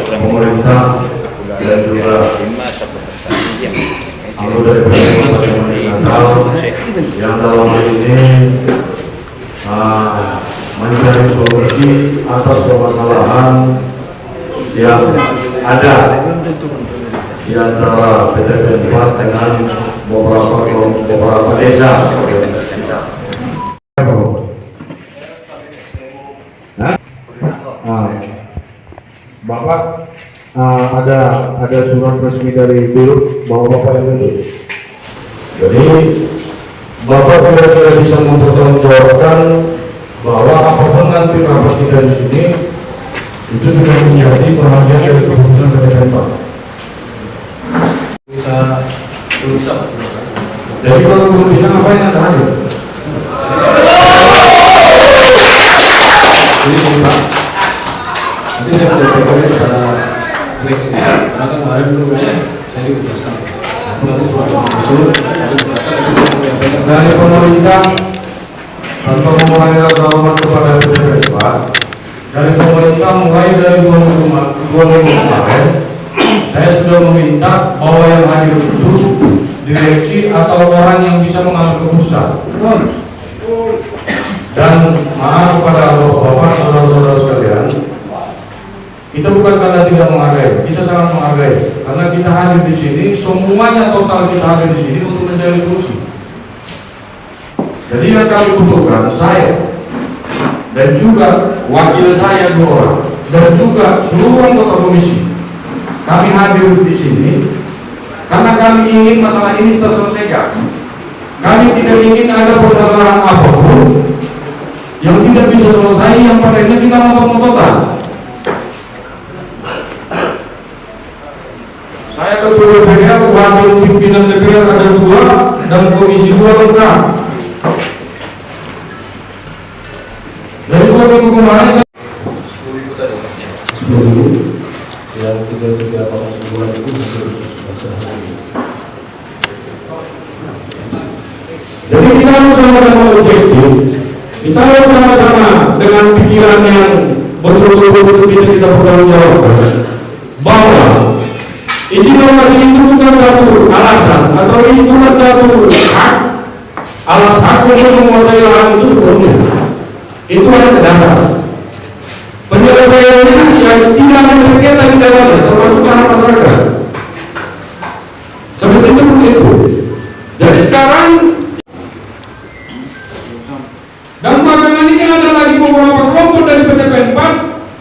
Pemerintah dan juga anggota DPR yang dalam hal ini mencari solusi atas permasalahan yang ada di antara PT PN4 dengan beberapa desa. Bapak ada surat resmi dari Dirut bahwa Bapak yang itu. Jadi Bapak tidak bisa mempertanggungjawabkan bahwa apapun nanti rapat kita di sini itu sudah menjadi perhatian dari keputusan dari Pak. Bisa. Jadi kalau kemudian apa yang ada hadir? Nanti saya menyampaikan secara direksi. Karena kan kemarin dulu saya ditugaskan. Dari pemerintah tanpa mengurangi rasa hormat kepada DPR Pak, dari pemerintah mulai dari 2005 kemarin, saya sudah meminta bahwa yang hadir itu direksi atau orang yang bisa mengambil keputusan. Dan maaf kepada bapak-bapak, saudara-saudara sekalian, kita bukan karena tidak menghargai, kita sangat menghargai, karena kita hadir di sini, semuanya total kita hadir di sini untuk mencari solusi. Jadi yang kami butuhkan, saya dan juga wakil saya 2 orang dan juga seluruh anggota komisi, kami hadir di sini karena kami ingin masalah ini terselesaikan. Kami tidak ingin ada permasalahan apapun yang tidak bisa selesai, yang padanya kita ngotot-ngototan. Saya ketua DPR, wakil pimpinan DPR ada 2 dan komisi 2 lengkap. Dari 2 minggu kemarin 10.000 tadi. 10.000. Yang 33,9 itu sudah hadir. Jadi kita harus sama-sama objektif, kita harus sama-sama dengan pikiran yang betul-betul bisa kita pertanggungjawabkan bahwa izin lokasi itu bukan satu alasan atau itu bukan satu hak. Alas hak untuk menguasai lahan itu sebelumnya itu ada dasar. Penyelesaiannya yang tidak ada sengketa di dalamnya, termasuk anak masyarakat. Semestinya seperti itu. Jadi sekarang dan belakangan ini ada lagi beberapa kelompok dari PT PN4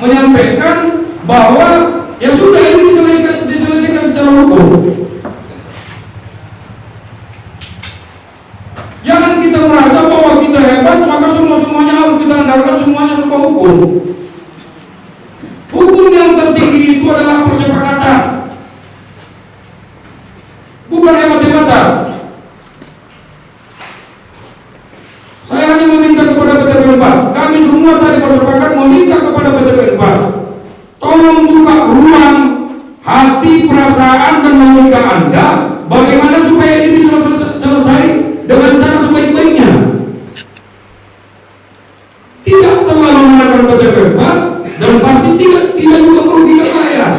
menyampaikan bahwa ya sudah ini diselesaikan secara hukum. Jangan kita merasa bahwa kita hebat maka semuanya harus kita andalkan, semuanya serba hukum. Hukum yang tertinggi itu adalah persepakatan, bukan hebat-hebatan. Saya hanya meminta kepada PT PN4, kami semua tadi bersepakat meminta kepada PT PN4, tolong buka ruang hati, perasaan dan logika Anda bagaimana supaya ini bisa selesai dengan cara sebaik-baiknya. Tidak terlalu menekan PT PN4 dan pasti tidak juga merugikan rakyat.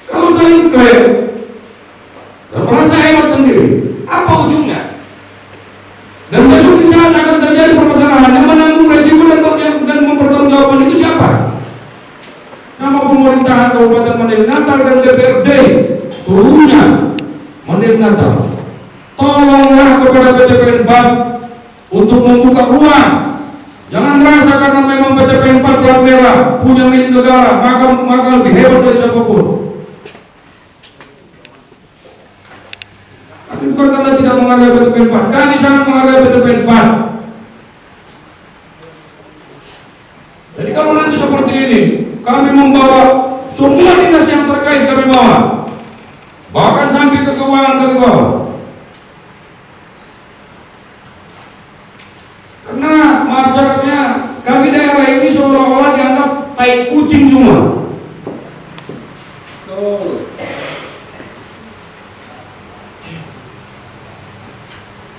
Kalau saya klaim dan merasa hebat sendiri, apa ujungnya? Dan besok di saat akan terjadi permasalahan yang menanggung resiko dan mempertanggungjawabkan itu siapa? Nama pemerintahan Kabupaten Mandailing Natal dan DPRD seluruhnya Mandailing Natal. Tolonglah kepada PT PN4 untuk membuka ruang. Jangan merasa karena memang PT PN4 plat merah punya milik negara maka lebih hebat dari siapapun. Tapi bukan karena tidak menghargai PT PN4, kami sangat menghargai PT PN4. Jadi kalau nanti seperti ini, kami membawa semua dinas yang terkait kami bawa, bahkan sampai ke keuangan kami bawa. Karena maaf cakapnya, kami daerah ini seolah-olah dianggap tai kucing semua.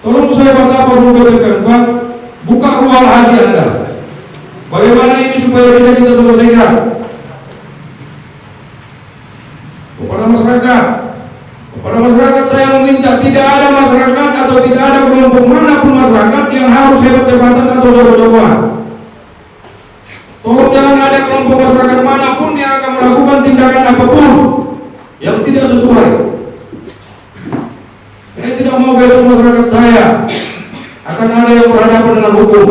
Tolong saya Bapak mengumpulkan Pak, buka ruang hati Anda. Bagaimana ini supaya bisa kita selesaikan? Kepada masyarakat saya meminta, tidak ada masyarakat atau tidak ada kelompok manapun masyarakat yang harus hebat-hebatan atau coba-cobaan. Tolong jangan ada kelompok masyarakat manapun yang akan melakukan tindakan apapun yang tidak sesuai. Saya tidak mau besok masyarakat saya akan ada yang berhadapan dengan hukum.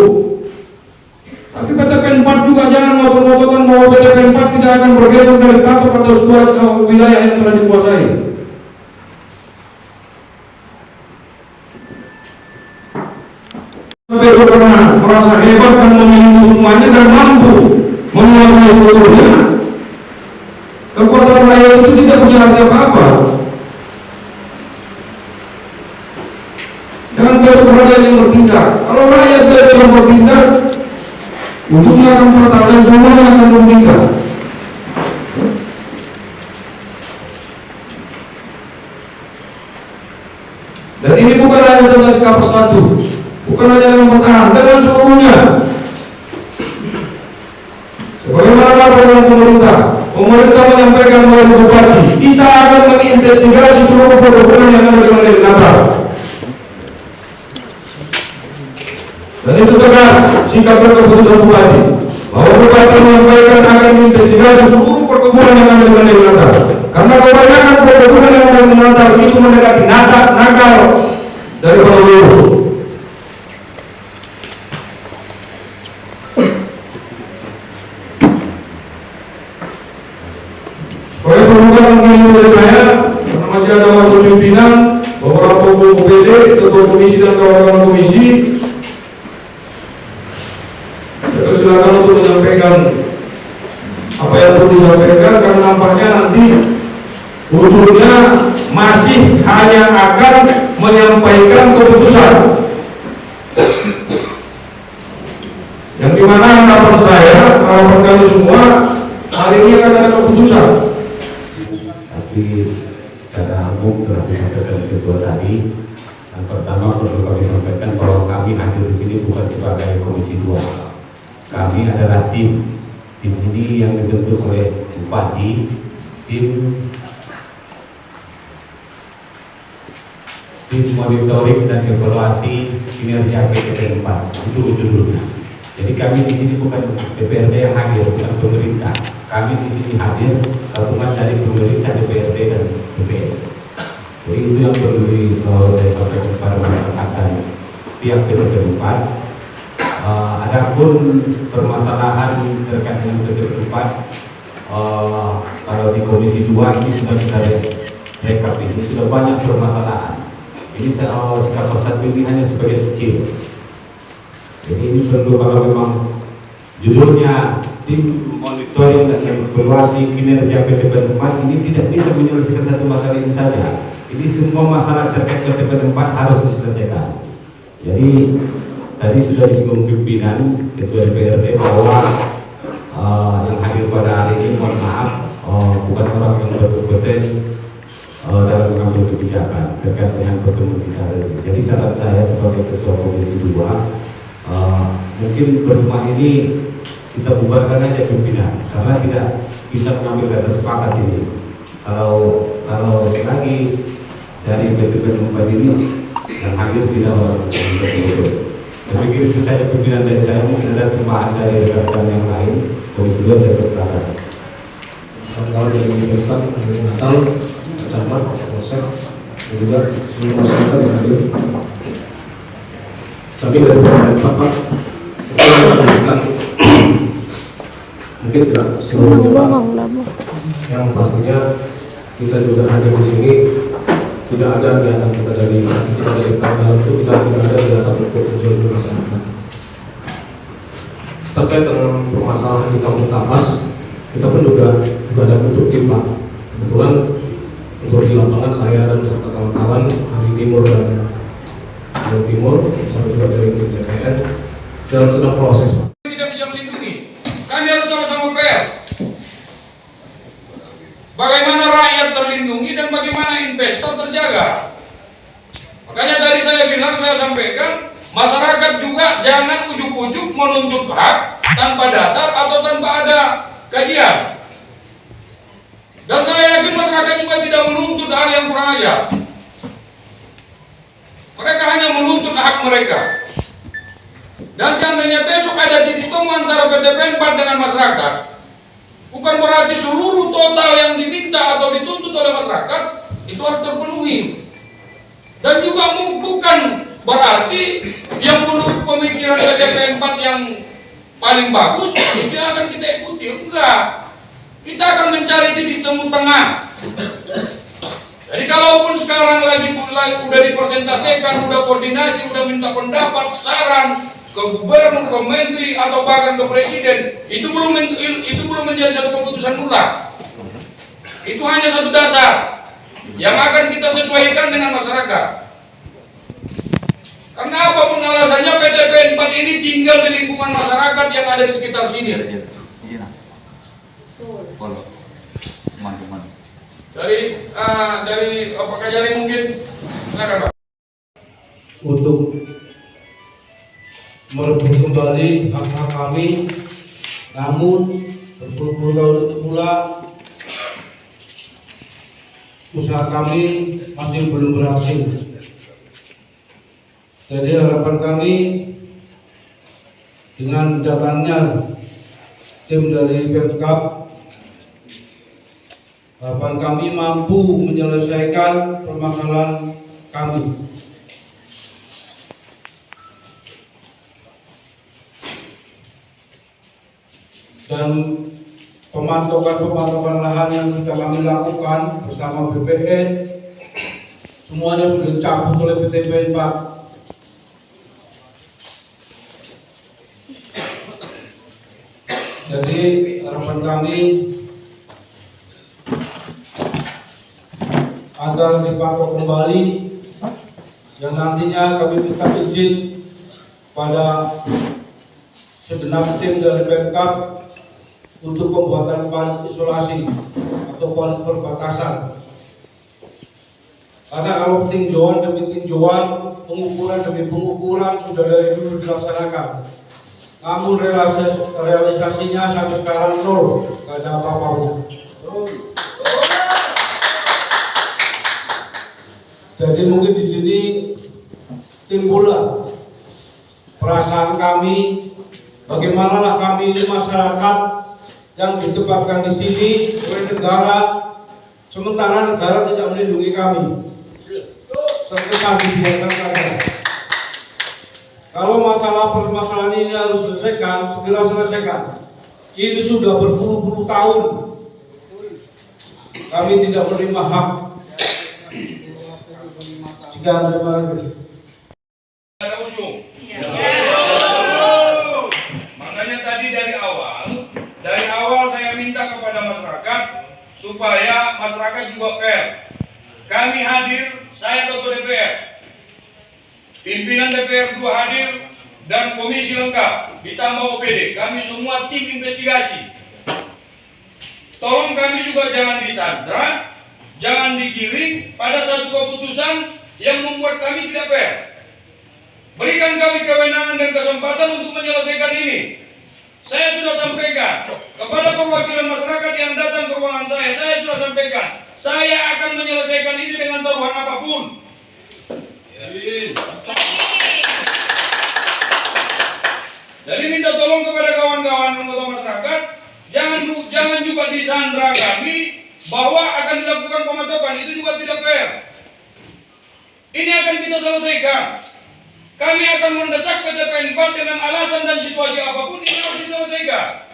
Tapi PTP 4 juga jangan ngotot-ngototan bahwa PTP 4 tidak akan bergeser dari patok atau sebuah wilayah yang telah dikuasai. Besok karena merasa hebat dan memiliki semuanya dan mampu menguasai seluruhnya, kekuatan rakyat itu tidak punya arti apa-apa. Jangan besok rakyat yang bertindak. Kalau rakyat besok yang bertindak, ujungnya akan fatal dan semuanya akan bertindak. Dan ini bukan hanya tentang skala 1, bukan hanya dengan bertahan, dengan seluruhnya. Sebagaimana laporan pemerintah menyampaikan melalui bupati, kita akan menginvestigasi seluruh perkebunan yang ada di wilayah Natal. Dan itu tegas sikap dan keputusan bupati, bahwa bupati menyampaikan akan menginvestigasi seluruh perkebunan yang ada di wilayah Natal. Karena kebanyakan perkebunan yang ada di Natal itu mendekati nakal daripada lurus. Oleh perbuatan menurut saya, karena masih ada waktu pimpinan, beberapa OPD, ketua komisi dan kawan-kawan komisi, saya silakan untuk menyampaikan apa yang perlu disampaikan, karena nampaknya nanti ujungnya masih hanya akan menyampaikan keputusan, yang dimana harapan saya, harapan kami semua, hari ini akan ada keputusan. Tapi secara umum telah disampaikan ketua tadi. Yang pertama perlu kami sampaikan bahwa kami hadir di sini bukan sebagai Komisi 2. Kami adalah tim ini yang dibentuk oleh bupati, tim monitoring dan evaluasi kinerja PTP 4. Itu judulnya. Jadi kami di sini bukan DPRD yang hadir, bukan pemerintah. Kami di sini hadir gabungan dari pemerintah, DPRD dan DPR. Jadi itu yang perlu saya sampaikan kepada masyarakat dan pihak PTP 4. Adapun permasalahan terkait dengan PTP 4, kalau di Komisi 2 ini sudah kita rekap, ini sudah banyak permasalahan. Ini sikap satu ini hanya sebagai kecil. Jadi ini perlu, kalau memang judulnya tim monitoring dan evaluasi kinerja PTP 4, ini tidak bisa menyelesaikan satu masalah ini saja. Ini semua masalah terkait PTP 4 harus diselesaikan. Jadi tadi sudah disinggung pimpinan Ketua DPRD bahwa yang hadir pada hari ini, mohon maaf, bukan orang yang berkompeten dalam mengambil kebijakan terkait dengan pertemuan kita hari ini. Jadi saran saya sebagai Ketua Komisi 2, mungkin pertemuan ini kita bubarkan aja pimpinan, karena tidak bisa mengambil kata sepakat ini. Kalau selagi dari PTP 4 ini yang hadir tidak orang berkompeten. Saya pikir itu saja pimpinan dari saya, mungkin ada tambahan dari rekan-rekan yang lain. Komisi 2 saya persilakan. Kawan-kawan dari Universitas Natal, Camat, Polsek, dan juga seluruh masyarakat yang hadir. Tapi dari beberapa tempat, mungkin tidak seluruhnya Pak. Yang pastinya kita juga hadir di sini. Tidak ada kegiatan kita dari dalam itu, kita tidak ada kegiatan untuk tujuan masyarakat. Terkait dengan permasalahan di Kampung Tapas, kita pun juga ada bentuk tim Pak. Kebetulan untuk di lapangan saya dan beserta kawan-kawan dari Timur dan Jawa Timur, sampai juga dari tim JPN dalam sedang proses Pak. Tidak bisa melindungi, kami harus sama-sama fair. Bagaimana rakyat terlindungi dan bagaimana investor terjaga. Makanya tadi saya sampaikan, masyarakat juga jangan ujuk-ujuk menuntut hak tanpa dasar atau tanpa ada kajian. Dan saya yakin masyarakat juga tidak menuntut hal yang kurang ajar. Mereka hanya menuntut hak mereka. Dan seandainya besok ada titik temu antara PT PN4 dengan masyarakat, bukan berarti seluruh total yang diminta atau dituntut oleh masyarakat itu harus terpenuhi. Dan juga bukan berarti yang menurut pemikiran PT PN4 yang paling bagus itu yang akan kita ikuti. Enggak. Kita akan mencari titik temu tengah. Jadi kalaupun sekarang lagi udah dipresentasikan, udah koordinasi, udah minta pendapat, saran ke gubernur, ke menteri atau bahkan ke presiden, itu belum menjadi satu keputusan mutlak. Itu hanya satu dasar yang akan kita sesuaikan dengan masyarakat. Karena apapun alasannya PT PN4 ini tinggal di lingkungan masyarakat yang ada di sekitar sini. Dari apakah jadi mungkin silakan Pak. Untuk merebut kembali hak-hak kami, namun berpuluh-puluh tahun itu pula usaha kami masih belum berhasil. Jadi harapan kami dengan datangnya tim dari Pemkab, harapan kami mampu menyelesaikan permasalahan kami. Dan pemantauan lahan yang sudah kami lakukan bersama BPN semuanya sudah dicabut oleh PT PN4. Jadi harapan kami agar dipatok kembali, dan nantinya kami minta izin pada segenap tim dari Pemkab untuk pembuatan parit isolasi atau parit perbatasan. Karena kalau tinjauan demi tinjauan, pengukuran demi pengukuran sudah dari dulu dilaksanakan, namun realisasinya sampai sekarang nol, tidak ada apa-apanya. Jadi mungkin di sini timbullah perasaan kami, bagaimanalah kami ini masyarakat yang ditempatkan di sini oleh negara, sementara negara tidak melindungi kami. Terkesan dibiarkan saja. Kalau permasalahan ini harus selesaikan, segera selesaikan. Ini sudah berpuluh-puluh tahun kami tidak menerima hak. Sekian, terima kasih. Ada ujung. Makanya tadi dari awal saya minta kepada masyarakat supaya masyarakat juga fair. Kami hadir, saya Ketua DPR, pimpinan DPR 2 hadir, dan komisi lengkap ditambah OPD. Kami semua tim investigasi. Tolong kami juga jangan disandra, jangan digiring pada satu keputusan yang membuat kami tidak fair. Berikan kami kewenangan dan kesempatan untuk menyelesaikan ini. Saya sudah sampaikan kepada perwakilan masyarakat yang datang ke ruangan saya sudah sampaikan, saya akan menyelesaikan ini dengan taruhan apapun. Jadi minta tolong kepada kawan-kawan anggota masyarakat, jangan juga disandra kami bahwa akan dilakukan pematokan, itu juga tidak fair. Ini akan kita selesaikan. Kami akan mendesak PT PN4 dengan alasan dan situasi apapun, ini harus diselesaikan.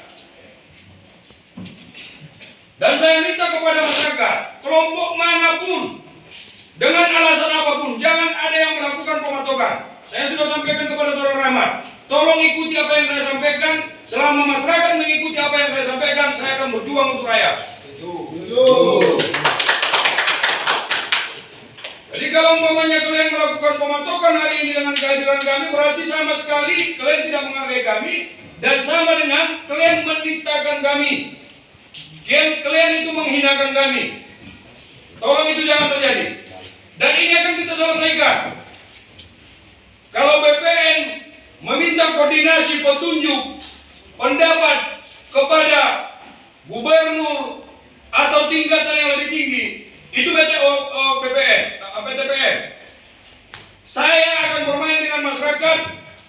Dan saya minta kepada masyarakat, kelompok manapun, dengan alasan apapun, jangan ada yang melakukan pematokan. Saya sudah sampaikan kepada Saudara Rahmat, tolong ikuti apa yang saya sampaikan. Selama masyarakat mengikuti apa yang saya sampaikan, saya akan berjuang untuk rakyat. Jadi kalau umpamanya kalian melakukan pematokan hari ini dengan kehadiran kami, berarti sama sekali kalian tidak menghargai kami, dan sama dengan kalian menistakan kami. Kalian itu menghinakan kami. Tolong itu jangan terjadi. Dan ini akan kita selesaikan. Kalau BPN meminta koordinasi petunjuk pendapat kepada gubernur atau tingkatan yang lebih tinggi, itu PTPN. Saya akan bermain dengan masyarakat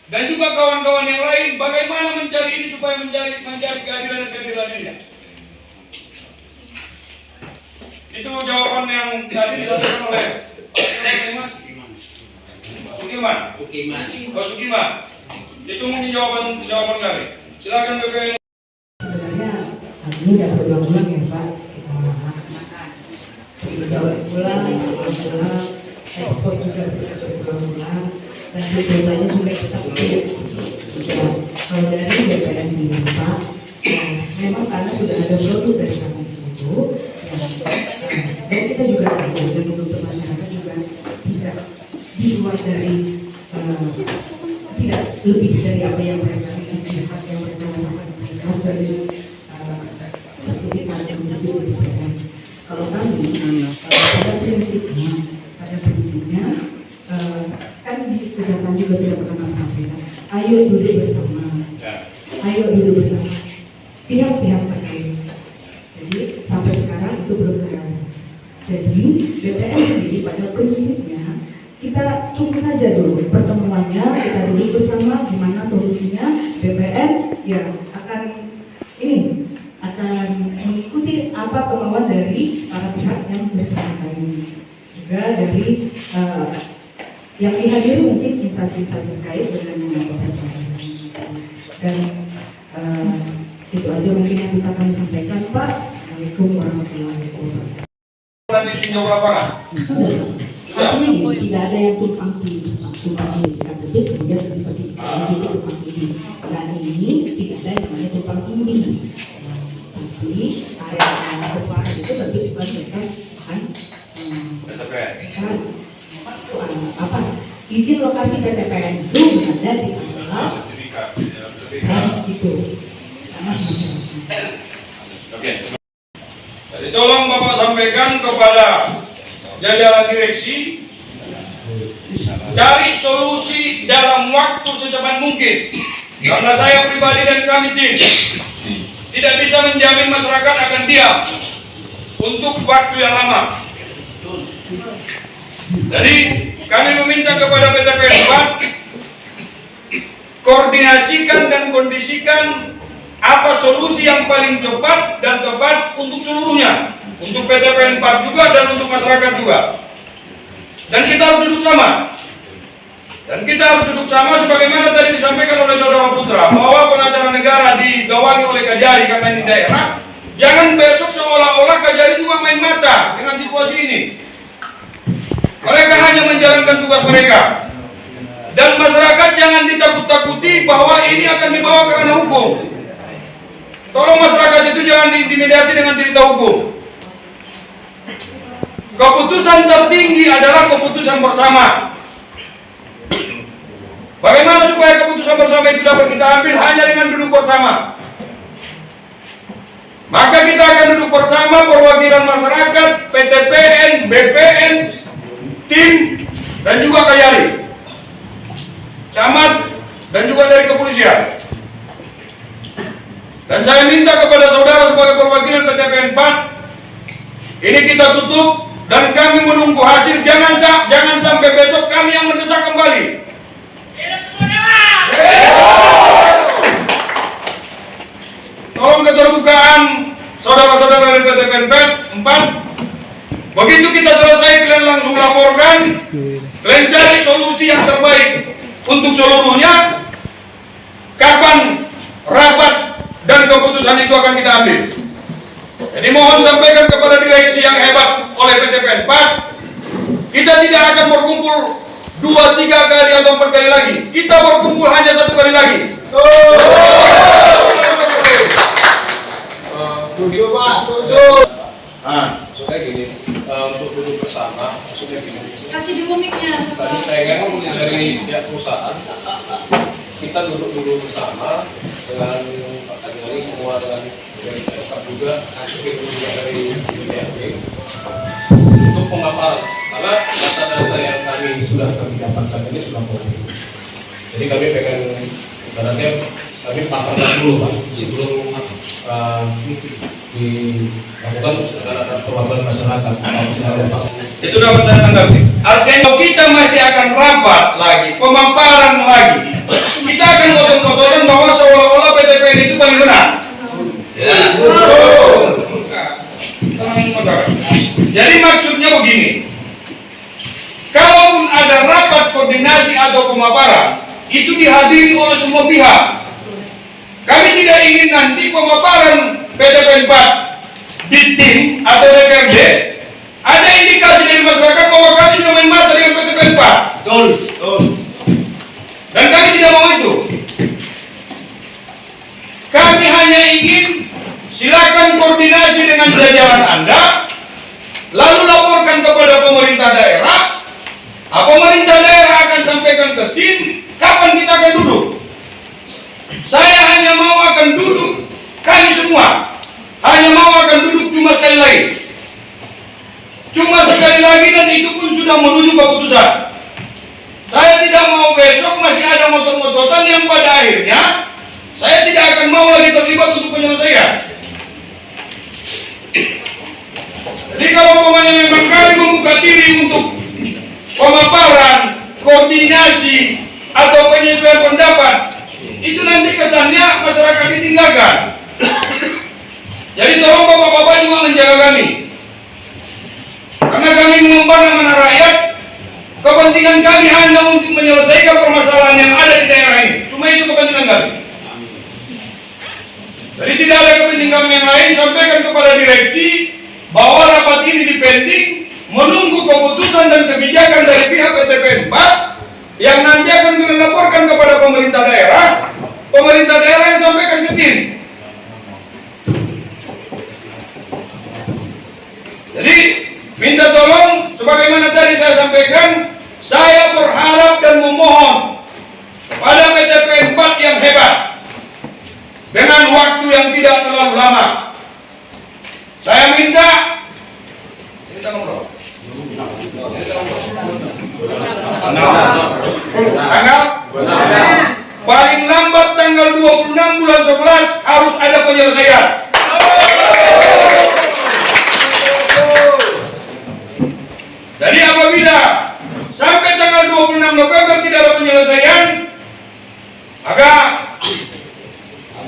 dan juga kawan-kawan yang lain bagaimana mencari ini supaya mencari keadilan yang seadil-adilnya. Itu jawaban yang tadi disampaikan oleh Mas Sukiman. Itu mungkin jawaban kami. Silakan BPN. Sebenarnya ini udah berulang-ulang ya Pak, kita berulang-ulang, ekspos juga sudah berulang-ulang, dan beritanya juga kita udah. Kalau dari BPN sendiri Pak, memang karena sudah ada produk dari kami di situ, dan kita juga tahu dan untuk masyarakat juga tidak di luar dari tidak lebih dari apa yang mereka miliki, hak yang mereka rasakan mereka sebagai sertifikat yang menjadi BPN. Kalau kami pada prinsipnya kan di kejaksaan juga sudah pernah kami sampaikan, ayo duduk bersama, pihak-pihak terkait. Jadi sampai sekarang itu belum terrealisasi. Jadi BPN sendiri pada prinsipnya kita tunggu saja dulu pertemuannya, kita duduk bersama gimana solusinya. BPN ya akan mengikuti apa kemauan dari para pihak yang bersangkutan ini, juga dari yang dihadiri mungkin instansi-instansi terkait dengan melakukan dan itu aja mungkin yang bisa kami sampaikan Pak. Assalamualaikum warahmatullahi wabarakatuh. Nanti tinjau lapangan. Artinya gini, tidak ada yang tumpang tindih, kata dia kemudian bisa jadi tumpang tindih. Dan ini tidak ada yang namanya tumpang tindih. Tapi area separah itu lebih diperlukan izin lokasi PTPN itu berada di atas itu. Oke. Jadi tolong Bapak sampaikan kepada jajaran direksi, cari solusi dalam waktu secepat mungkin. Karena saya pribadi dan kami tim tidak bisa menjamin masyarakat akan diam untuk waktu yang lama. Jadi kami meminta kepada PTPN 4 koordinasikan dan kondisikan apa solusi yang paling cepat dan tepat untuk seluruhnya, untuk PTPN 4 juga dan untuk masyarakat juga. Dan kita harus duduk sama. Sebagaimana tadi disampaikan oleh Saudara Putra bahwa pengacara negara digawangi oleh Kajari karena ini daerah. Jangan besok seolah-olah Kajari juga main mata dengan situasi ini. Mereka hanya menjalankan tugas mereka. Dan masyarakat jangan ditakut-takuti bahwa ini akan dibawa ke ranah hukum. Tolong masyarakat itu jangan diintimidasi dengan cerita hukum. Keputusan tertinggi adalah keputusan bersama. Bagaimana supaya keputusan bersama itu dapat kita ambil hanya dengan duduk bersama? Maka kita akan duduk bersama perwakilan masyarakat, PTPN, BPN, tim, dan juga Kajari, camat, dan juga dari kepolisian. Dan saya minta kepada saudara sebagai perwakilan PTPN 4, ini kita tutup dan kami menunggu hasil. Jangan sampai besok kami yang mendesak kembali. Tolong keterbukaan saudara-saudara dari PTPN 4. Begitu kita selesai, kalian langsung laporkan, kalian cari solusi yang terbaik untuk seluruhnya. Kapan rapat dan keputusan itu akan kita ambil. Jadi mohon sampaikan kepada direksi yang hebat oleh PTPN 4, kita tidak akan berkumpul 2-3 kali atau 4 kali lagi. Kita berkumpul hanya 1 kali lagi. Setuju Pak, setuju. Maksudnya gini, untuk duduk bersama, maksudnya gini. Kasih dulu mic-nya. Tadi saya kan dari pihak perusahaan, kita duduk bersama dengan Pak Kajari, semua dengan dari PSK juga, masukin juga dari BPN untuk pemaparan Karena data-data yang kami dapatkan ini sudah komplit. Jadi kami pengen ibaratnya kami paparkan dulu Pak sebelum dilakukan ada perwakilan masyarakat. Itu dapat saya tanggapi. Artinya kalau kita masih akan rapat lagi, pemaparan lagi, kita akan ngotot-ngototan bahwa seolah-olah PTPN itu paling benar. Ya. Jadi maksudnya begini, kalaupun ada rapat koordinasi atau pemaparan, itu dihadiri oleh semua pihak. Kami tidak ingin nanti pemaparan PTPN 4 di tim atau DPRD ada indikasi dari masyarakat bahwa kami sudah main mata dengan PTPN 4. Betul. Dan kami tidak mau itu. Kami hanya ingin silakan koordinasi dengan jajaran Anda, lalu laporkan kepada pemerintah daerah. Pemerintah daerah akan sampaikan ke tim kapan kita akan duduk. Saya hanya mau akan duduk, kami semua hanya mau akan duduk cuma sekali lagi. Cuma sekali lagi dan itu pun sudah menuju keputusan. Saya tidak mau besok masih ada ngotot-ngototan yang pada akhirnya saya tidak akan mau lagi terlibat untuk penyelesaian. Jadi kalau pokoknya memang kami membuka diri untuk pemaparan, koordinasi atau penyesuaian pendapat, itu nanti kesannya masyarakat ditinggalkan. Jadi tolong bapak-bapak juga menjaga kami, karena kami mengumbar amanah rakyat. Kepentingan kami hanya untuk menyelesaikan permasalahan yang ada di daerah ini. Cuma itu kepentingan kami. Jadi tidak ada kepentingan yang lain. Sampaikan kepada direksi bahwa rapat ini dipending menunggu keputusan dan kebijakan dari pihak PTPN 4 yang nanti akan melaporkan kepada pemerintah daerah. Pemerintah daerah yang sampaikan ke tim. Jadi minta tolong, sebagaimana tadi saya sampaikan, saya berharap dan memohon pada PTPN 4 yang hebat dengan waktu yang tidak terlalu lama. Saya minta ini tanggal paling lambat tanggal 26 bulan 11 harus ada penyelesaian. Jadi apabila sampai tanggal 26 November tidak ada penyelesaian, maka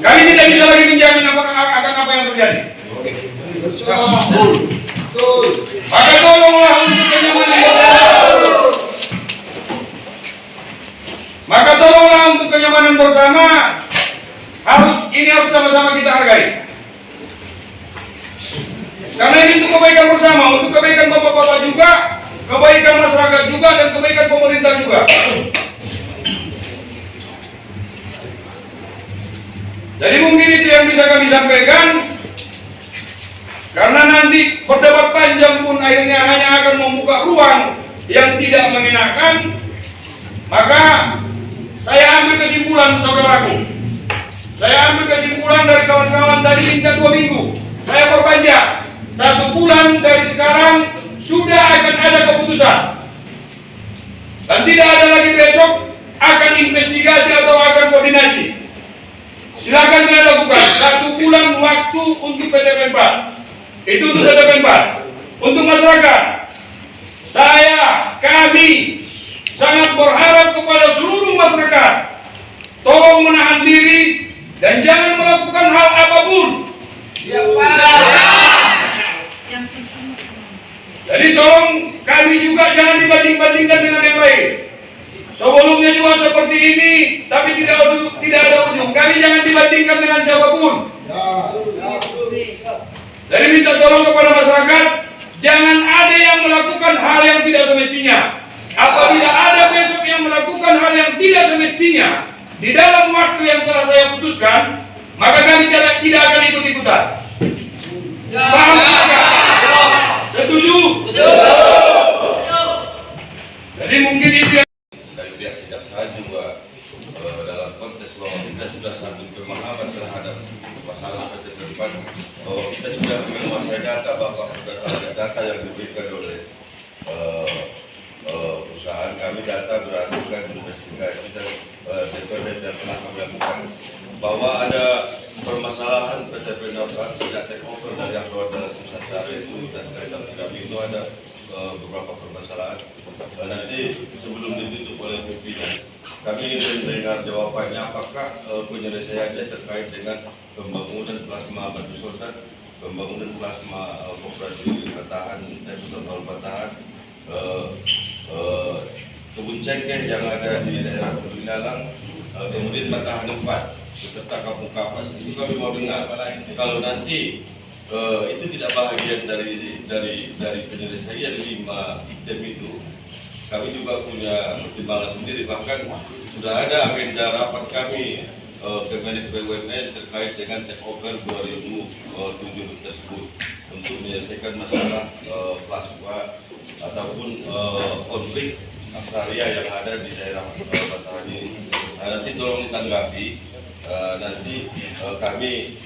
kami tidak bisa lagi menjamin akan apa yang terjadi. Maka tolonglah untuk kenyamanan bersama. Maka tolonglah untuk kenyamanan bersama, harus sama-sama kita hargai. Karena ini untuk kebaikan bersama, untuk kebaikan bapak-bapak juga, kebaikan masyarakat juga, dan kebaikan pemerintah juga. Jadi mungkin itu yang bisa kami sampaikan. Karena nanti berdebat panjang pun akhirnya hanya akan membuka ruang yang tidak mengenakan. Maka saya ambil kesimpulan, saudaraku. Saya ambil kesimpulan dari kawan-kawan tadi minta 2 minggu. Saya perpanjang 1 bulan dari sekarang sudah akan ada keputusan. Dan tidak ada lagi besok akan investigasi atau akan koordinasi. Silakan kalian lakukan 1 bulan waktu untuk PTPN 4. Itu untuk PTPN 4. Untuk masyarakat, kami sangat berharap kepada seluruh masyarakat, tolong menahan diri dan jangan melakukan hal apapun. Jadi tolong kami juga jangan dibanding-bandingkan dengan yang lain. Sebelumnya juga seperti ini, tapi tidak ada ujung. Kami jangan dibandingkan dengan siapapun. Jadi minta tolong kepada masyarakat, jangan ada yang melakukan hal yang tidak semestinya. Apabila ada besok yang melakukan hal yang tidak semestinya di dalam waktu yang telah saya putuskan, maka kami tidak akan ikut-ikutan. Paham? Setuju? Jadi mungkin itu yang dari pihak kejaksaan juga dalam konteks bahwa kita sudah satu pemahaman terhadap masalah PTPN bahwa kita sudah menguasai data Bapak berdasarkan data yang diberikan oleh perusahaan kami data berdasarkan investigasi dan dan pernah kami lakukan bahwa ada permasalahan PT Pindad sejak take over dari Agroda Nusantara itu dan kami itu ada beberapa permasalahan. Nanti sebelum ditutup oleh pimpinan, kami ingin mendengar jawabannya apakah penyelesaiannya terkait dengan pembangunan plasma batu sodat, pembangunan plasma koperasi Batahan, Total Batahan, kebun cengkeh yang ada di daerah Binalang, kemudian Batahan 4 beserta Kampung Kapas. Itu kami mau dengar. Kalau nanti itu tidak bagian dari penyelesaian 5 item itu, kami juga punya pertimbangan sendiri. Bahkan sudah ada agenda rapat kami Kementerian BUMN terkait dengan takeover 2007 tersebut untuk menyelesaikan masalah plasma ataupun konflik agraria yang ada di daerah Batahan ini. Nanti tolong ditanggapi. Nanti kami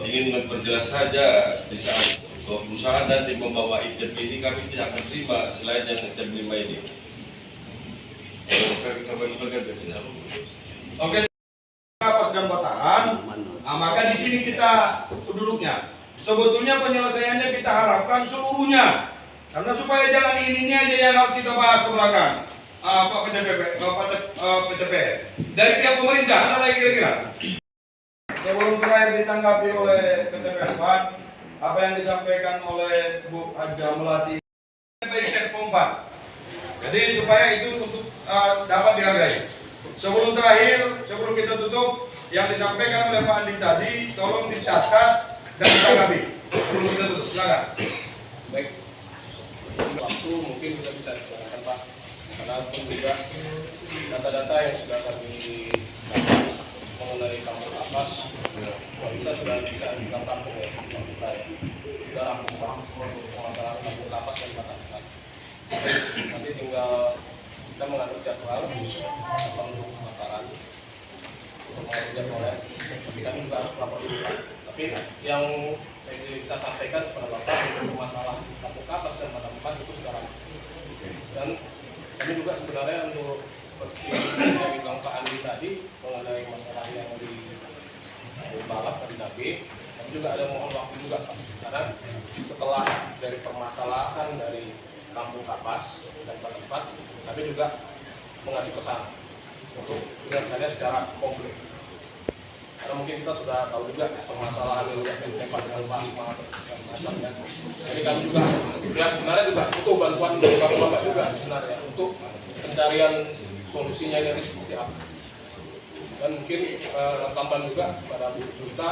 ingin memperjelas saja di saat perusahaan nanti membawa item ini, kami tidak akan terima selain yang item 5 ini. Oke, Kapas dan Batahan. Nah, maka di sini kita duduknya. Sebetulnya penyelesaiannya kita harapkan seluruhnya, karena supaya jalan ini aja yang harus kita bahas ke belakang. Pak PTP, dari pihak pemerintah ada lagi kira-kira? Sebelum terakhir ditanggapi oleh PTP apa yang disampaikan oleh Bu Haja Melati by step 4. Jadi supaya itu untuk dapat dihargai. Sebelum terakhir, sebelum kita tutup, yang disampaikan oleh Pak Andi tadi tolong dicatat dan ditanggapi. Sebelum kita tutup, silakan. Baik. Waktu mungkin kita bisa bicarakan Pak, karena pun juga data-data yang sudah kami dapat mengenai Kampung Kapas, bisa dibilang rampung ya, sudah rampung Pak, masalah Kampung Kapas dan Batahan. Nanti tinggal kita mengatur jadwal untuk pemasaran, untuk mengatur jadwalnya. Tapi kami juga harus lapor dulu Pak. Tapi yang saya bisa sampaikan kepada Bapak untuk masalah Kampung Kapas dan Batahan itu sudah rampung. Dan kami juga sebenarnya untuk seperti yang dibilang Pak Andi tadi mengenai masalah yang di balap dari KB, kami juga ada mohon waktu juga Pak, karena setelah dari permasalahan dari Kampung Kapas dan Batahan, kami juga mengacu ke sana untuk penyelesaiannya secara komplit. Karena mungkin kita sudah tahu juga permasalahan yang ditembak dengan plasma atau segala macamnya. Jadi kami juga ya sebenarnya juga butuh bantuan dari Bapak juga sebenarnya untuk pencarian solusinya ini seperti apa. Dan mungkin tambahan juga pada Bu Junta,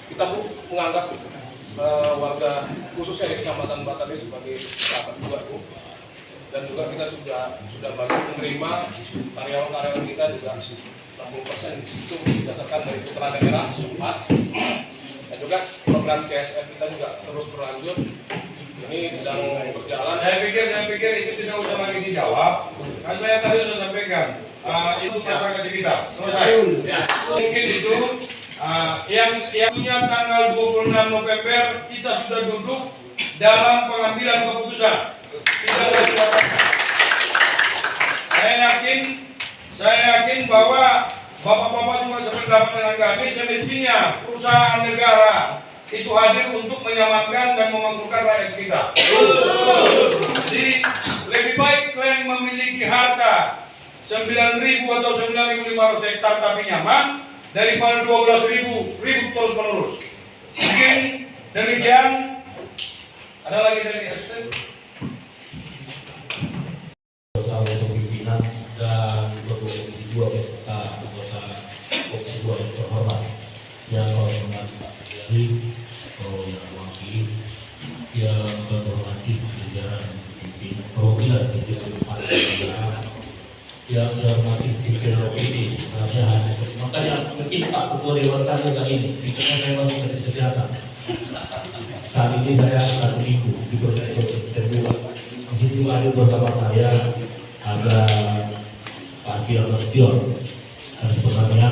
kita menganggap warga khususnya di Kecamatan Batahan sebagai sahabat juga Bu. Dan juga kita sudah banyak menerima karyawan-karyawan kita juga 60% itu berdasarkan dari putra daerah 4. Dan juga program CSR kita juga terus berlanjut. Ini sedang berjalan. Saya pikir itu tidak usah lagi dijawab. Kan saya tadi sudah sampaikan. Itu masyarakat kita. Selesai. Ya. Mungkin itu yang punya tanggal 26 November kita sudah duduk dalam pengambilan keputusan. Saya yakin bahwa Bapak-bapak juga sependapat dengan kami, semestinya perusahaan negara itu hadir untuk menyamankan dan memakmurkan rakyat kita. Jadi lebih baik kalian memiliki harta 9.000 atau 9.500 hektar tapi nyaman daripada 12.000 terus menerus. Mungkin demikian. Ada lagi dari ST? Pimpinan dan ketua komisi 2 beserta anggota komisi 2 yang terhormat, yang menghormati Pak Yari, yang mewakili, yang menghormati jajaran pimpinan perwakilan pimpinan partai negara, yang menghormati pimpinan opini, nasihat. Makanya mungkin Pak Ketua Dewan Tangga ini, misalnya saya masuk dari kesehatan. Saat ini saya akan mengikut di proses kedua. Di situ ada bersama saya ada Pak Sion. Dan sebenarnya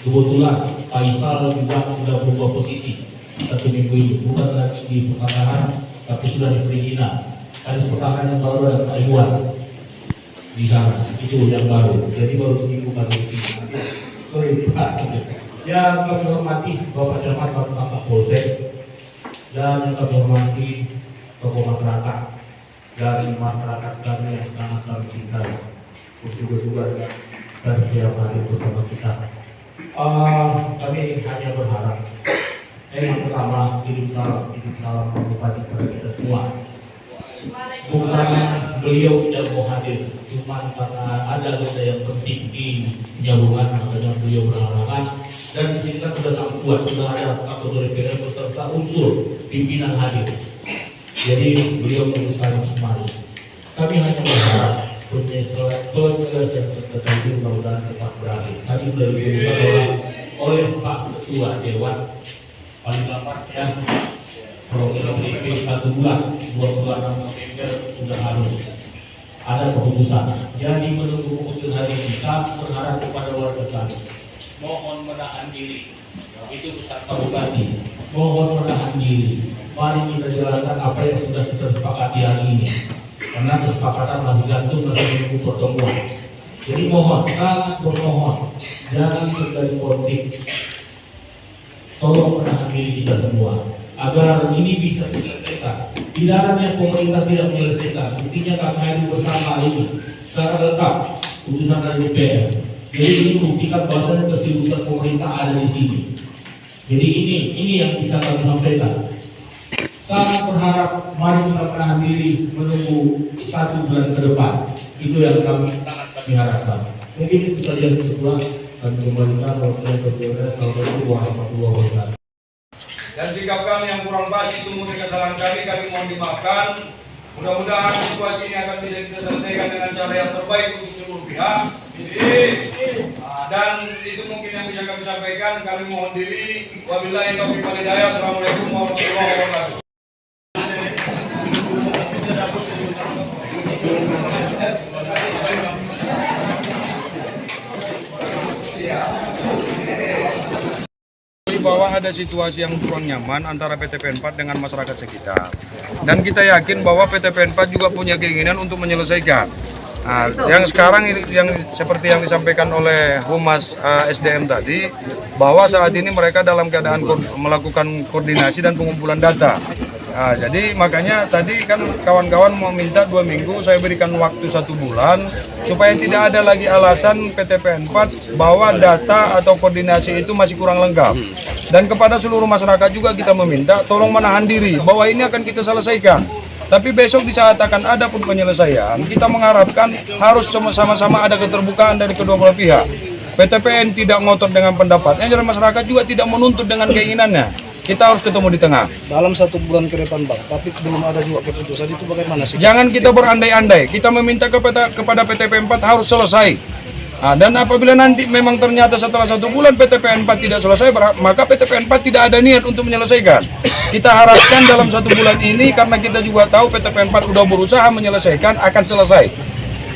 kebetulan Faisal juga sudah berubah posisi 1 minggu ini, bukan lagi di pemakaran tapi sudah di perizinan. Ada sepekan yang baru ada Taiwan di sana, itu yang baru. Jadi baru seminggu baru ini. Sorry Pak. Yang kami hormati Bapak Camat, Bapak Kapolsek, dan yang kami hormati tokoh masyarakat dari masyarakat kami yang sangat kami cintai, juga dan setiap hari bersama kita. Kami hanya berharap yang pertama kirim salam Bupati kepada kita semua. Bukan beliau tidak mau hadir, cuma karena ada agenda yang penting di penyambungan, makanya beliau berhalangan. Dan di sini kan sudah sangat kuat, sudah ada anggota DPR beserta unsur pimpinan hadir. Jadi beliau memutuskan kembali. Kami hanya berharap penyelesaian sengketa itu mudah-mudahan cepat berakhir. Tadi sudah diberitakan oleh Pak Ketua Dewan, paling lambat ya program PP 1 bulan 26 November sudah harus ada keputusan. Jadi menunggu keputusan hari ini, kami berharap kepada warga kami, mohon menahan diri. Itu beserta Bupati, mohon menahan diri. Mari kita jalankan apa yang sudah kita sepakati hari ini. Karena kesepakatan masih gantung, masih menunggu pertemuan. Jadi mohon, sangat bermohon, jangan terjadi politik. Tolong menahan diri kita semua agar ini bisa diselesaikan. Tidak ada yang pemerintah tidak menyelesaikan. Buktinya kami hadir bersama ini secara lengkap putusan dari DPR. Jadi ini membuktikan bahwa keseriusan pemerintah ada di sini. Jadi ini yang bisa kami sampaikan. Sangat berharap mari kita menahan diri menunggu 1 bulan ke depan. Itu yang sangat kami harapkan. Mungkin itu saja sebuah kami kembalikan waktunya ke DPR. Assalamualaikum warahmatullahi wabarakatuh. Dan sikap kami yang kurang pas itu murni kesalahan kami mohon dimaafkan. Mudah-mudahan situasi ini akan bisa kita selesaikan dengan cara yang terbaik untuk seluruh pihak. Dan itu mungkin yang bisa kami sampaikan. Kami mohon diri. Wabillahi taufiq wal hidayah. Assalamualaikum warahmatullahi wabarakatuh. Bahwa ada situasi yang kurang nyaman antara PT PN4 dengan masyarakat sekitar, dan kita yakin bahwa PT PN4 juga punya keinginan untuk menyelesaikan. Nah, yang sekarang yang seperti yang disampaikan oleh Humas SDM tadi, bahwa saat ini mereka dalam keadaan melakukan koordinasi dan pengumpulan data. Nah, jadi makanya tadi kan kawan-kawan mau minta 2 minggu, saya berikan waktu 1 bulan supaya tidak ada lagi alasan PT PN4 bahwa data atau koordinasi itu masih kurang lengkap. Dan kepada seluruh masyarakat juga kita meminta tolong menahan diri bahwa ini akan kita selesaikan. Tapi besok di saat akan ada pun penyelesaian, kita mengharapkan harus sama-sama ada keterbukaan dari kedua belah pihak. PT PN tidak ngotot dengan pendapatnya, dan masyarakat juga tidak menuntut dengan keinginannya. Kita harus ketemu di tengah. Dalam 1 bulan ke depan Bang, tapi belum ada juga keputusan itu bagaimana sih? Jangan kita berandai-andai, kita meminta kepada PT PN4 harus selesai. Nah, dan apabila nanti memang ternyata setelah 1 bulan PT PN4 tidak selesai, maka PT PN4 tidak ada niat untuk menyelesaikan. Kita harapkan dalam 1 bulan ini, karena kita juga tahu PT PN4 sudah berusaha menyelesaikan, akan selesai.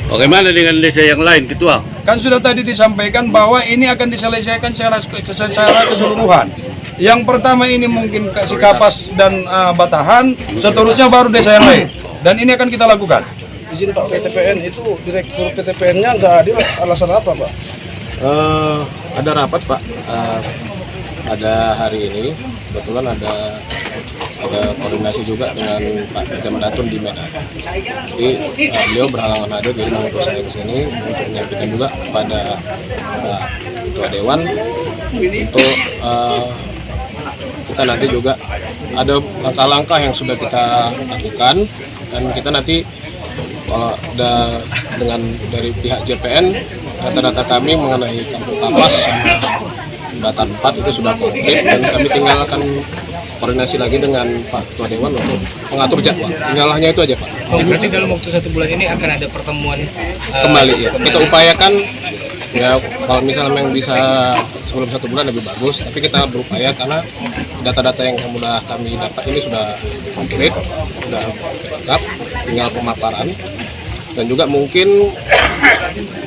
Bagaimana dengan desa yang lain, Ketua? Kan sudah tadi disampaikan bahwa ini akan diselesaikan secara keseluruhan. Yang pertama ini mungkin si Kapas dan Batahan, seterusnya baru desa yang lain. Dan ini akan kita lakukan. Izin Pak, PTPN itu direktur PTPN-nya nggak adil, alasan apa Pak? Ada rapat Pak, ada hari ini, kebetulan ada koordinasi juga dengan Pak Camat Datun di Medan. Jadi beliau berhalangan hadir, jadi mengutus saya ke sini untuk menyampaikan juga kepada Ketua Dewan untuk kita nanti juga ada langkah-langkah yang sudah kita lakukan, dan kita nanti kalau ada dengan dari pihak JPN, data-data kami mengenai Kampung Kapas sama Jembatan 4 itu sudah konkret, dan kami tinggal akan koordinasi lagi dengan Pak Ketua Dewan untuk mengatur jadwal. Tinggal hanya itu aja Pak. Berarti dalam waktu 1 bulan ini akan ada pertemuan kembali ya. Kita upayakan ya, kalau misalnya memang bisa sebelum 1 bulan lebih bagus, tapi kita berupaya karena data-data yang sudah kami dapat ini sudah konkret, sudah lengkap, tinggal pemaparan dan juga mungkin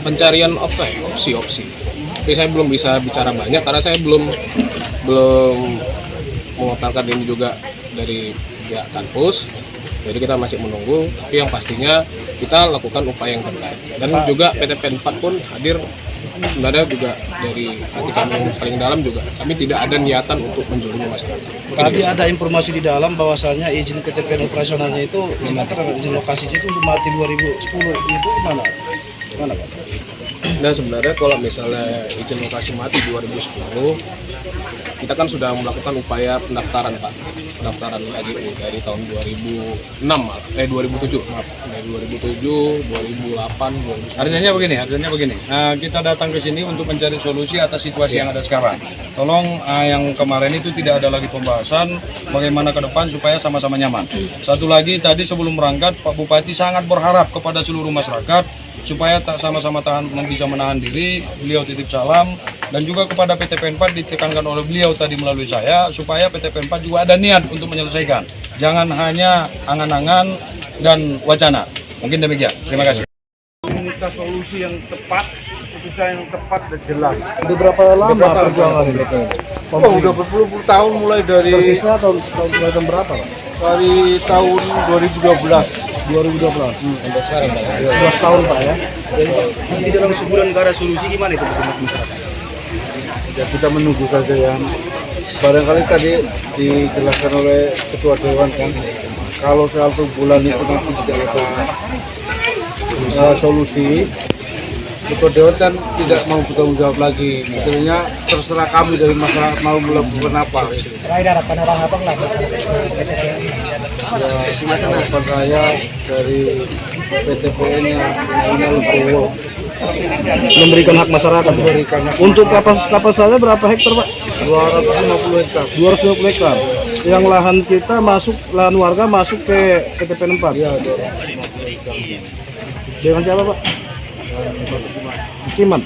pencarian opsi-opsi. Tapi saya belum bisa bicara banyak karena saya belum memaparkan ini juga dari pihak kampus. Jadi kita masih menunggu, tapi yang pastinya kita lakukan upaya yang terbaik. Dan juga PTPN 4 pun hadir, sebenarnya juga dari hati kami yang paling dalam juga, kami tidak ada niatan untuk menzalimi masyarakat. Tadi ada informasi di dalam bahwasanya izin PTPN operasionalnya itu, izin lokasinya itu mati 2010, itu gimana? Gimana Pak? Nah sebenarnya kalau misalnya izin lokasi mati 2010, kita kan sudah melakukan upaya pendaftaran Pak, pendaftaran HGU dari tahun 2007 maaf, dari 2007, 2008, 2009. Artinya begini, kita datang ke sini untuk mencari solusi atas situasi yang ada sekarang. Tolong yang kemarin itu tidak ada lagi pembahasan bagaimana ke depan supaya sama-sama nyaman. Satu lagi tadi sebelum berangkat Pak Bupati sangat berharap kepada seluruh masyarakat supaya tak sama-sama bisa menahan diri. Beliau titip salam, dan juga kepada PTPN 4 ditekankan oleh beliau tadi melalui saya supaya PTPN 4 juga ada niat untuk menyelesaikan, jangan hanya angan-angan dan wacana. Mungkin demikian, terima kasih. Minta solusi yang tepat, keputusan yang tepat dan jelas. Udah berapa lama perjuangan ini? Udah berpuluh-puluh tahun, mulai dari Tersisa tahun berapa Pak? dari tahun 2012. 2012. Sampai sekarang Pak. 11 tahun Pak ya. Masih dalam sebulan nggak ada solusi, gimana itu masyarakat? Ya kita menunggu saja ya. Barangkali tadi dijelaskan oleh Ketua Dewan kan, kalau soal 1 bulan itu nanti tidak ada solusi, Ketua Dewan kan tidak mau bertanggung jawab lagi. Istilahnya terserah kami dari masyarakat mau melakukan apa. Harapan orang abang lah. Ya, harapan saya dari PTPN-nya Legowo Memberikan hak masyarakat. Untuk kapasitasnya berapa hektar Pak? 250 hektar. 250 hektar. Yang lahan kita masuk, lahan warga masuk ke PTPN 4. Ya, Dengan siapa Pak? Kiman.